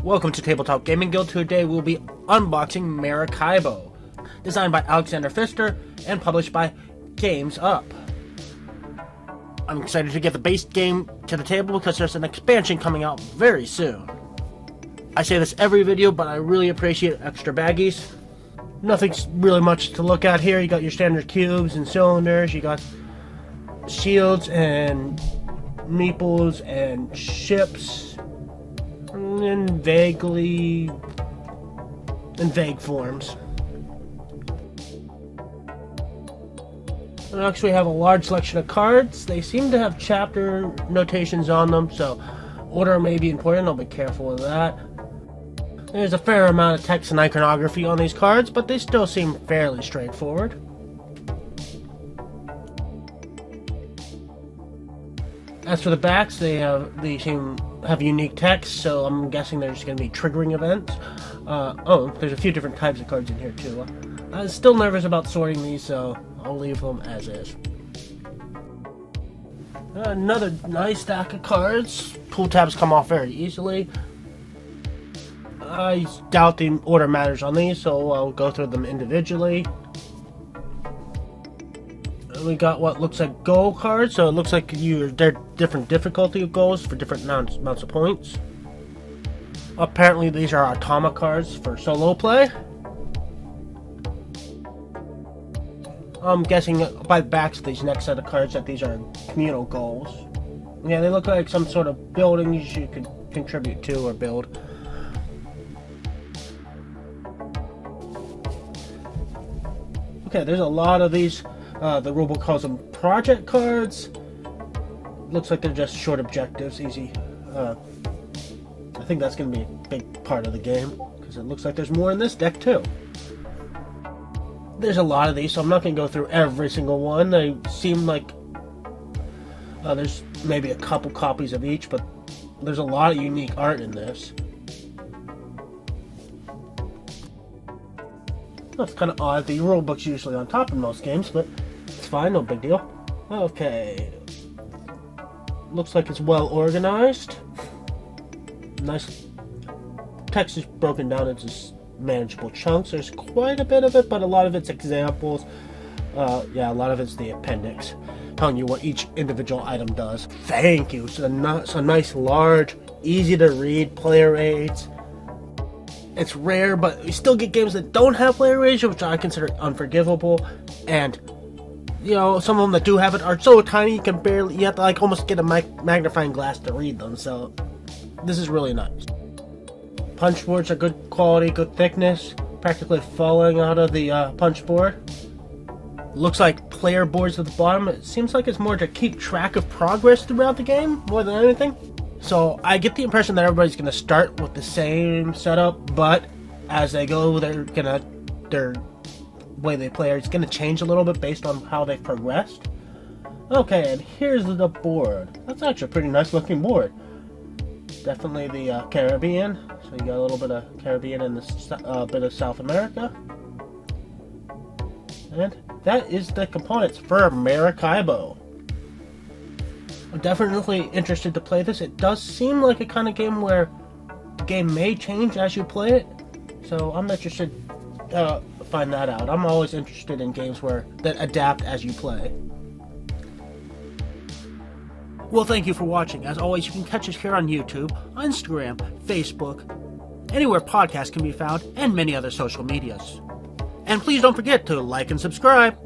Welcome to Tabletop Gaming Guild. Today we'll be unboxing Maracaibo, designed by Alexander Pfister and published by Games Up. I'm excited to get the base game to the table because there's an expansion coming out very soon. I say this every video, but I really appreciate extra baggies. Nothing's really much to look at here. You got your standard cubes and cylinders, you got shields and meeples and ships in vague forms. Next we have a large selection of cards. They seem to have chapter notations on them, so order may be important. I'll be careful with that. There's a fair amount of text and iconography on these cards, but they still seem fairly straightforward. As for the backs, they seem to have unique text, so I'm guessing there's going to be triggering events. There's a few different types of cards in here too. I'm still nervous about sorting these, so I'll leave them as is. Another nice stack of cards. Pull tabs come off very easily. I doubt the order matters on these, so I'll go through them individually. We got what looks like goal cards, so it looks like they're different difficulty of goals for different amounts of points. Apparently these are automa cards for solo play. I'm guessing by the backs of these next set of cards that these are communal goals. Yeah, they look like some sort of buildings you could contribute to or build. Okay, there's a lot of these. The rulebook calls them project cards. Looks like they're just short objectives, easy. I think that's going to be a big part of the game, because it looks like there's more in this deck too. There's a lot of these, so I'm not going to go through every single one. They seem like there's maybe a couple copies of each, but there's a lot of unique art in this. That's kind of odd. The rulebook's usually on top in most games, but it's fine, no big deal. Okay. Looks like it's well organized. Nice. Text is broken down into manageable chunks. There's quite a bit of it, but a lot of it's examples. Yeah, a lot of it's the appendix, telling you what each individual item does. Thank you. So nice, large, easy to read player aids. It's rare, but we still get games that don't have player aids, which I consider unforgivable. And you know, some of them that do have it are so tiny you have to like almost get a magnifying glass to read them. So this is really nice. Punch boards are good quality, good thickness, practically falling out of the punch board. Looks like player boards at the bottom. It seems like it's more to keep track of progress throughout the game more than anything. So I get the impression that everybody's going to start with the same setup, but as they go, their way they play, it's going to change a little bit based on how they've progressed. Okay, and here's the board. That's actually a pretty nice looking board. Definitely the Caribbean. So you got a little bit of Caribbean and a bit of South America. And that is the components for Maracaibo. I'm definitely interested to play this. It does seem like a kind of game where the game may change as you play it. So I'm interested to find that out. I'm always interested in games that adapt as you play. Well, thank you for watching. As always, you can catch us here on YouTube, Instagram, Facebook, anywhere podcasts can be found, and many other social medias. And please don't forget to like and subscribe.